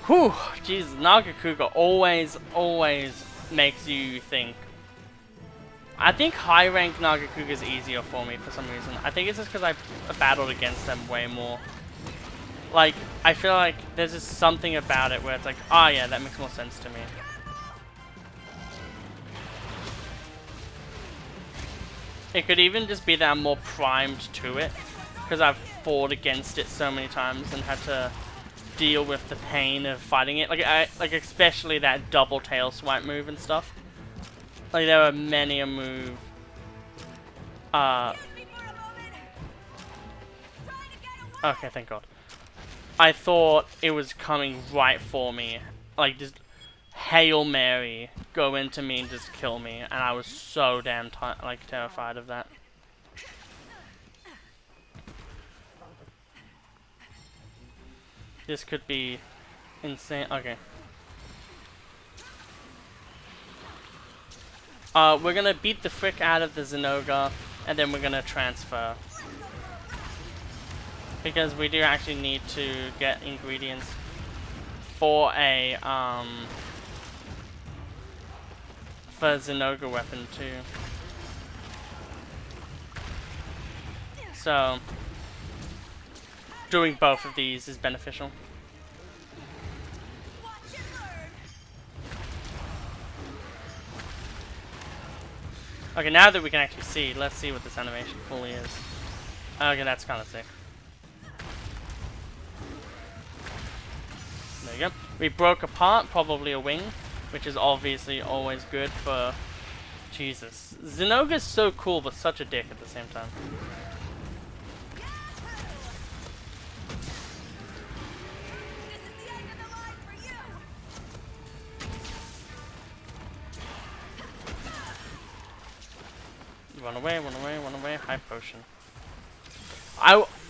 Whew, jeez, Nagakuga always makes you think. I think high rank Nagakuga is easier for me for some reason. I think it's just because I battled against them way more. Like, I feel like there's just something about it where it's like, ah, yeah, that makes more sense to me. It could even just be that I'm more primed to it, because I've fought against it so many times and had to deal with the pain of fighting it. Like especially that double tail swipe move and stuff. Like there were many a move. Okay, thank God. I thought it was coming right for me, like just Hail Mary, go into me and just kill me, and I was so damn terrified of that. This could be insane. Okay. We're gonna beat the frick out of the Zenogre, and then we're gonna transfer. Because we do actually need to get ingredients for a, for Zenogre weapon too. So, doing both of these is beneficial. Okay, now that we can actually see, let's see what this animation fully is. Okay, that's kind of sick. There you go. We broke apart, probably a wing, which is obviously always good for... Jesus. Zenogre's so cool, but such a dick at the same time. Run away, run away, run away. High potion.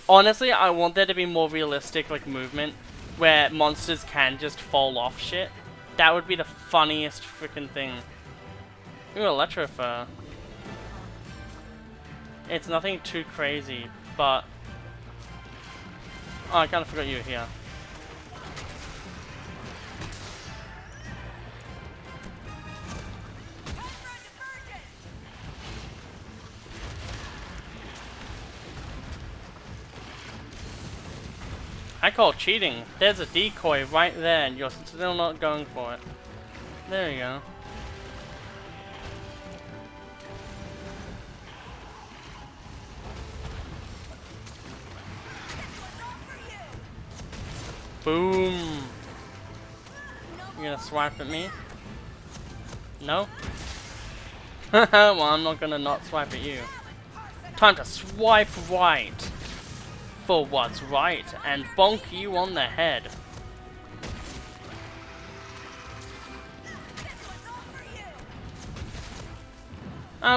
Honestly, I want there to be more realistic, like, movement where monsters can just fall off shit. That would be the funniest freaking thing. Ooh, Electrofur. It's nothing too crazy, but... Oh, I kind of forgot you were here. I call cheating. There's a decoy right there and you're still not going for it. There you go. Boom. You gonna swipe at me? No? Well, I'm not gonna not swipe at you. Time to swipe right. For what's right, and bonk you on the head.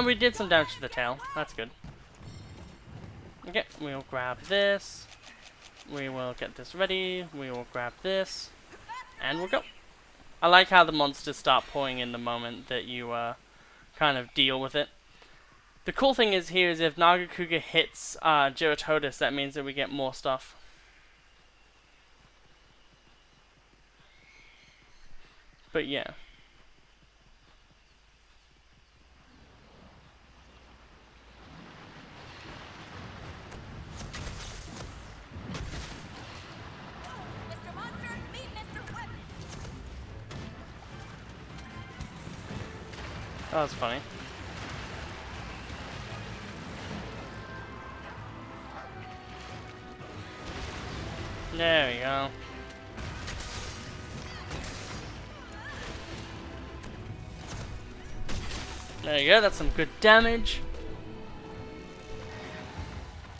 We did some damage to the tail. That's good. Okay, we'll grab this. We will get this ready. We will grab this. And we'll go. I like how the monsters start pouring in the moment that you kind of deal with it. The cool thing is here is if Nagakuga hits Gyarados, that means that we get more stuff. But yeah. Mr. Monster, meet Mr. Weapon. That was funny. There we go. There you go, that's some good damage.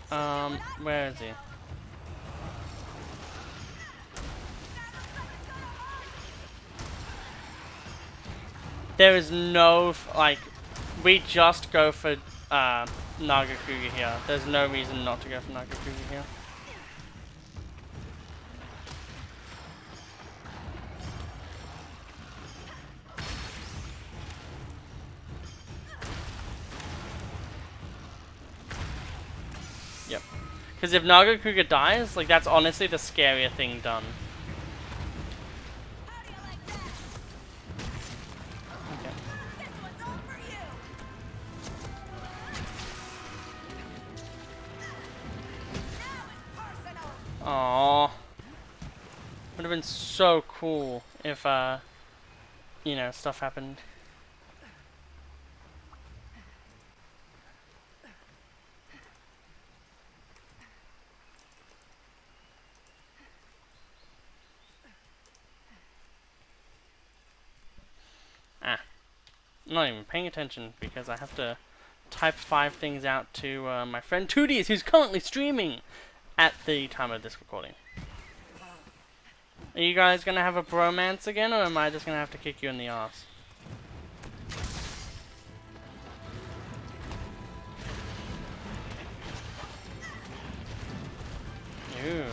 Where is he? There is no, like, we just go for, Nagakuga here. There's no reason not to go for Nagakuga here. Yep. Because if Nagakuga dies, like, that's honestly the scarier thing done. Aww. Would have been so cool if, you know, stuff happened. I'm not even paying attention because I have to type 5 things out to my friend Tooties, who's currently streaming at the time of this recording. Are you guys gonna have a bromance again, or am I just gonna have to kick you in the ass? Ooh.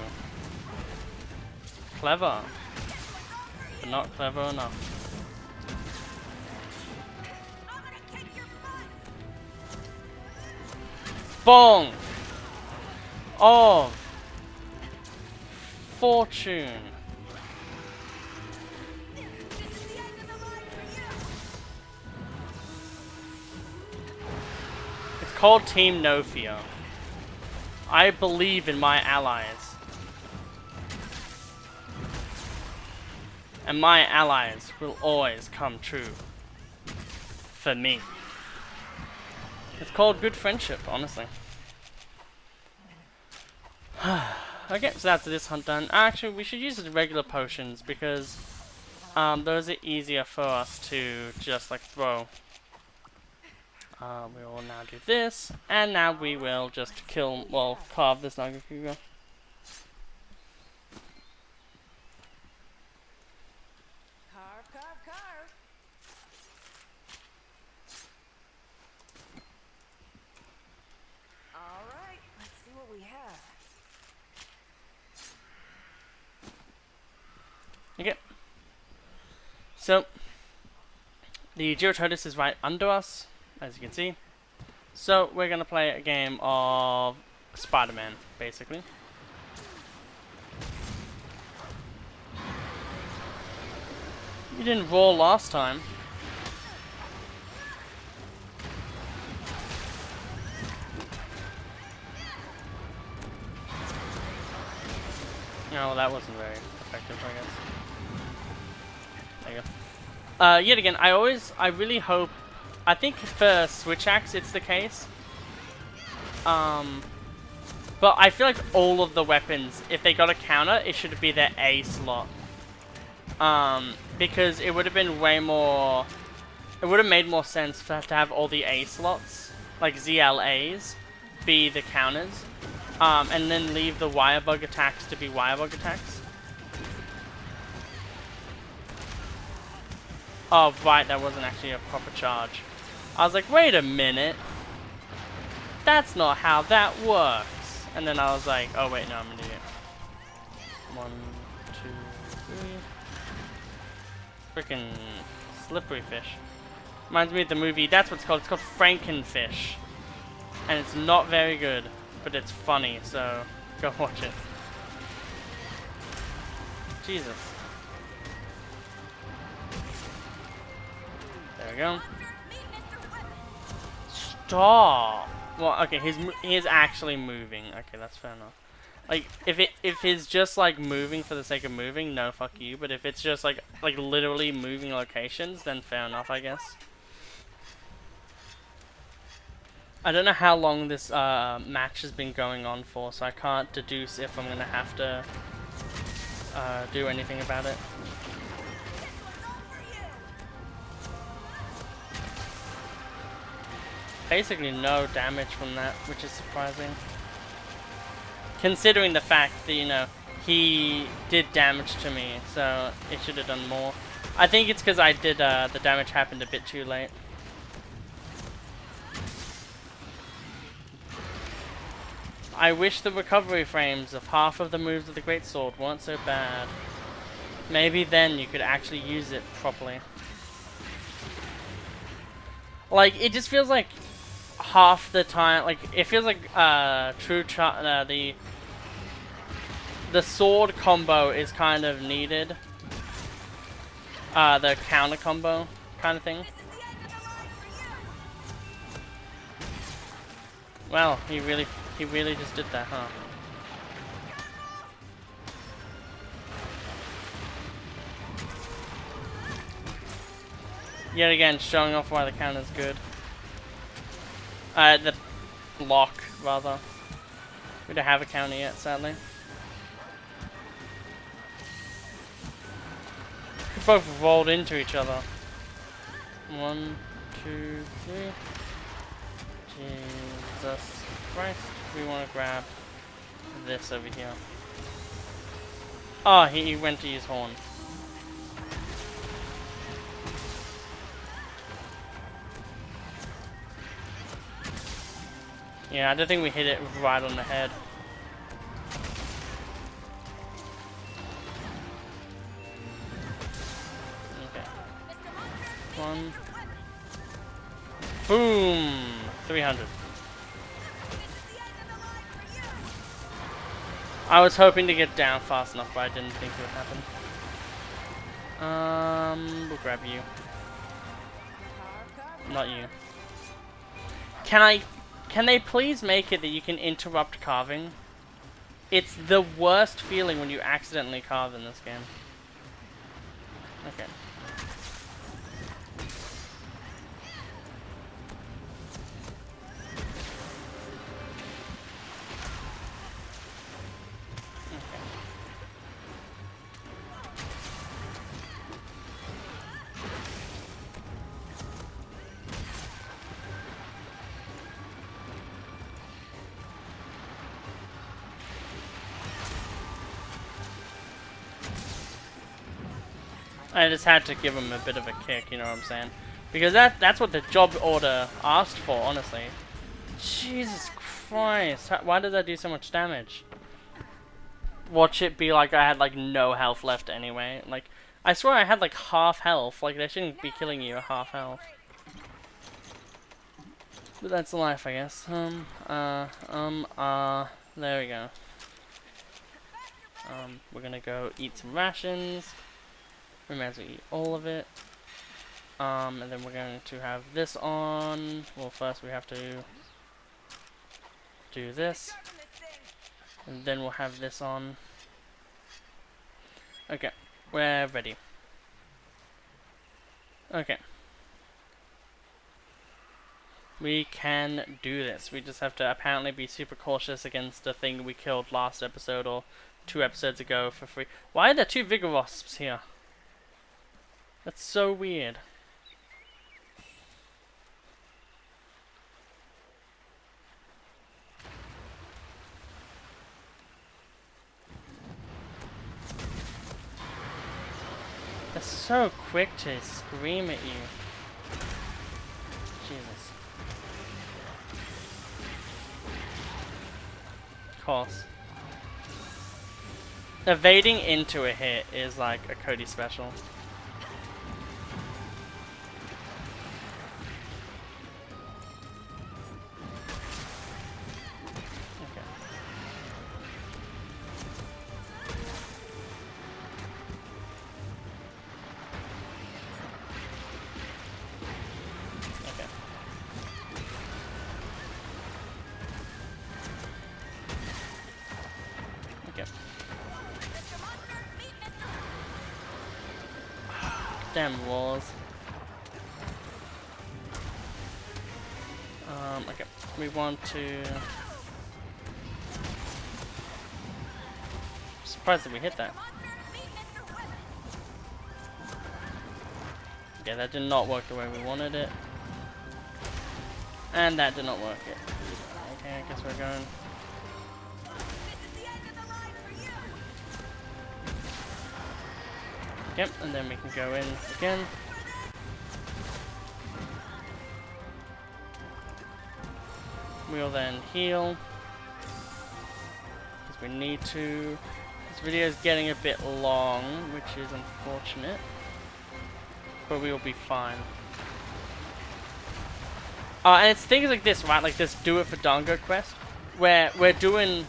Clever. But not clever enough. Bong! Of fortune. It's called Team No Fear. I believe in my allies. And my allies will always come true. For me. It's called good friendship, honestly. Okay, so that's this hunt done. Actually, we should use the regular potions because those are easier for us to just like throw. We will now do this, and now we will just kill, well, carve this Nagakuga. Carve, carve, carve. All right, let's see what we have. Okay. So, the Geototus is right under us, as you can see. So, we're going to play a game of Spider-Man, basically. You didn't roll last time. No, that wasn't very effective, I guess. There you go. Yet again, I really hope, I think for Switch Axe it's the case. But I feel like all of the weapons, if they got a counter, it should be their A slot. Because it would have been way more, it would have made more sense for to have all the A slots, like ZLAs, be the counters. And then leave the wirebug attacks to be wirebug attacks. Oh, right, that wasn't actually a proper charge. I was like, wait a minute. That's not how that works. And then I was like, oh wait, no, I'm an idiot. 1, 2, 3. Freaking slippery fish. Reminds me of the movie, that's what it's called. It's called Frankenfish. And it's not very good, but it's funny, so go watch it. Jesus. There we go. Stop. Well, okay, he is actually moving. Okay, that's fair enough. Like, if he's just like moving for the sake of moving, no, fuck you. But if it's just like literally moving locations, then fair enough, I guess. I don't know how long this match has been going on for, so I can't deduce if I'm gonna have to do anything about it. Basically no damage from that, which is surprising. Considering the fact that, you know, he did damage to me, so it should have done more. I think it's because I did, the damage happened a bit too late. I wish the recovery frames of half of the moves of the Greatsword weren't so bad. Maybe then you could actually use it properly. Like, it just feels like half the time, like, it feels like, the sword combo is kind of needed. The counter combo kind of thing. Well, he really just did that, huh? Yet again, showing off why the counter's good. The block, rather. We don't have a counter yet, sadly. We both rolled into each other. 1, 2, 3. Jesus Christ. We want to grab this over here. Oh, he went to use horn. Yeah, I don't think we hit it right on the head. Okay. 1. Boom! 300. I was hoping to get down fast enough, but I didn't think it would happen. We'll grab you. Not you. Can they please make it that you can interrupt carving? It's the worst feeling when you accidentally carve in this game. Okay. I just had to give him a bit of a kick, you know what I'm saying? Because that's what the job order asked for, honestly. Jesus Christ, why did that do so much damage? Watch it be like I had like no health left anyway. Like, I swear I had like half health. Like, they shouldn't be killing you at half health. But that's life, I guess. There we go. We're gonna go eat some rations. We might as well eat all of it. And then we're going to have this on. Well, first we have to do this. And then we'll have this on. Okay, we're ready. Okay. We can do this. We just have to apparently be super cautious against the thing we killed last episode or 2 episodes ago for free. Why are there 2 Vigor Wasps here? That's so weird. They're so quick to scream at you. Jesus. Of course. Evading into a hit is like a Cody special. Damn walls. Okay, we want to... Surprised that we hit that. Yeah, that did not work the way we wanted it. And that did not work it. Okay, I guess we're going... Yep, and then we can go in again. We'll then heal. Because we need to. This video is getting a bit long, which is unfortunate. But we will be fine. And it's things like this, right? Like this Do It for Dango quest. Where we're doing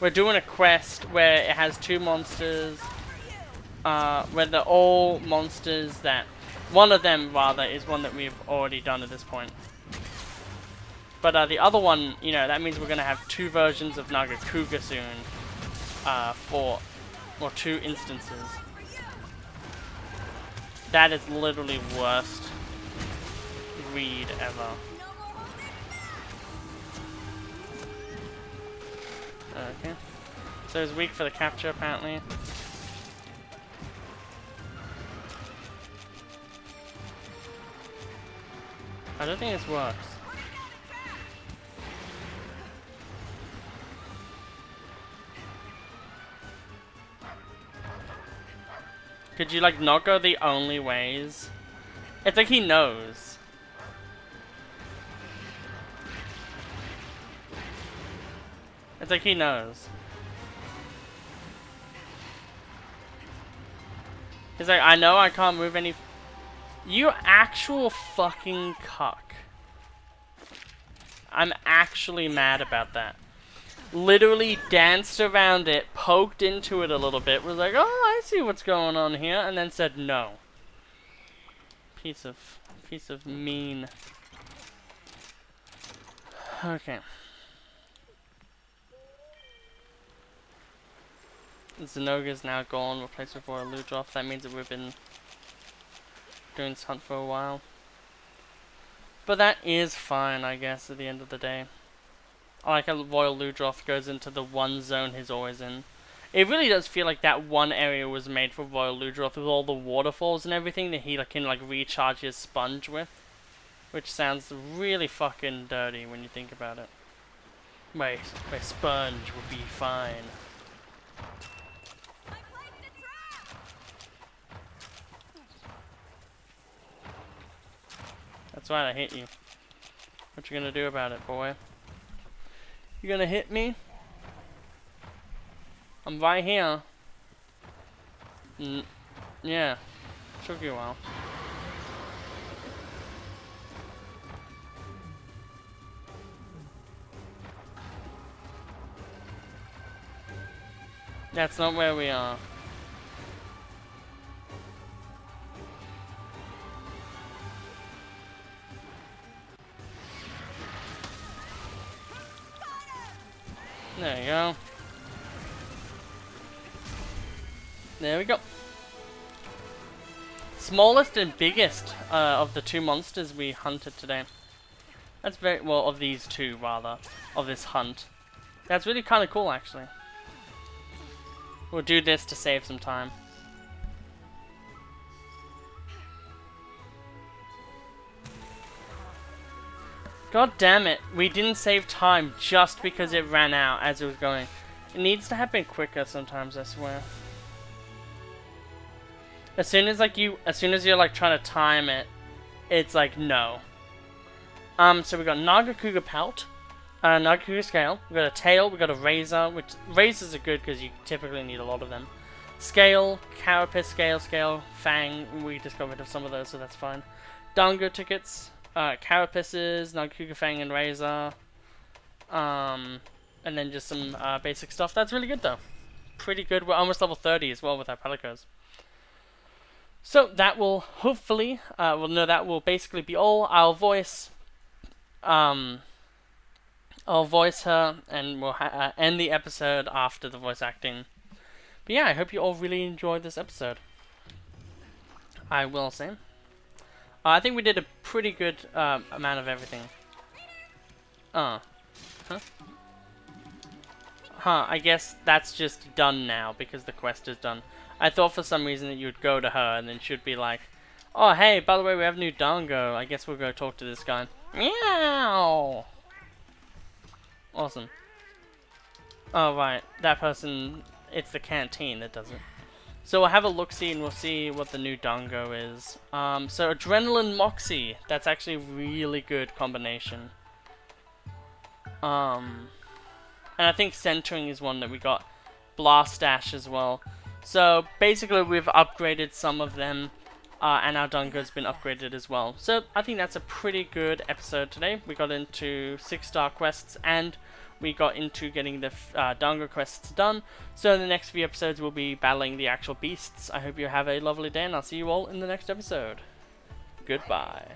a quest where it has two monsters. Where they're all monsters that... One of them, rather, is one that we've already done at this point. But the other one, you know, that means we're going to have two versions of Nagakuga soon. Or two instances. That is literally worst read ever. Okay. So it's weak for the capture, apparently. I don't think this works. Could you, like, not go the only ways? It's like he knows. It's like he knows. He's like, I know I can't move any... You actual fucking cuck. I'm actually mad about that. Literally danced around it, poked into it a little bit, was like, oh, I see what's going on here, and then said no. Piece of mean. Okay. Zenoga's now gone, replaced with Royal Ludroth. That means that we've been doing this hunt for a while. But that is fine, I guess, at the end of the day. I like how Royal Ludroth goes into the one zone he's always in. It really does feel like that one area was made for Royal Ludroth with all the waterfalls and everything that he can recharge his sponge with. Which sounds really fucking dirty when you think about it. My sponge will be fine. That's right, I hit you. What you gonna do about it, boy? You gonna hit me? I'm right here. Yeah. Took you a while. That's not where we are. There you go. There we go. Smallest and biggest of the two monsters we hunted today. That's very, well, of these two rather, of this hunt. That's really kind of cool actually. We'll do this to save some time. God damn it, we didn't save time just because it ran out as it was going. It needs to happen quicker sometimes, I swear. As soon as you're like trying to time it, it's like no. So we got Nagakuga Pelt, Nagakuga Scale, we got a Tail, we got a Razor, which Razors are good because you typically need a lot of them. Scale, Carapace, Scale, Fang, we just got rid of some of those, so that's fine. Dango tickets, Carapaces, Nagakuga Fang and Razor, and then just some basic stuff. That's really good though. Pretty good. We're almost level 30 as well with our Pelicos. So that will hopefully, that will basically be all. I'll voice her, and we'll end the episode after the voice acting. But yeah, I hope you all really enjoyed this episode. I will say. I think we did a pretty good amount of everything. Huh? Huh, I guess that's just done now because the quest is done. I thought for some reason that you'd go to her and then she'd be like, oh hey, by the way, we have a new Dango. I guess we'll go talk to this guy. Meow! Awesome. Oh right, that person, it's the canteen that does it. So we'll have a look-see and we'll see what the new Dango is. So Adrenaline Moxie, that's actually a really good combination. And I think Centering is one that we got. Blast Dash as well. So basically we've upgraded some of them. And our Dango's been upgraded as well. So I think that's a pretty good episode today. We got into 6-star quests and we got into getting the Dango quests done. So in the next few episodes we'll be battling the actual beasts. I hope you have a lovely day and I'll see you all in the next episode. Goodbye.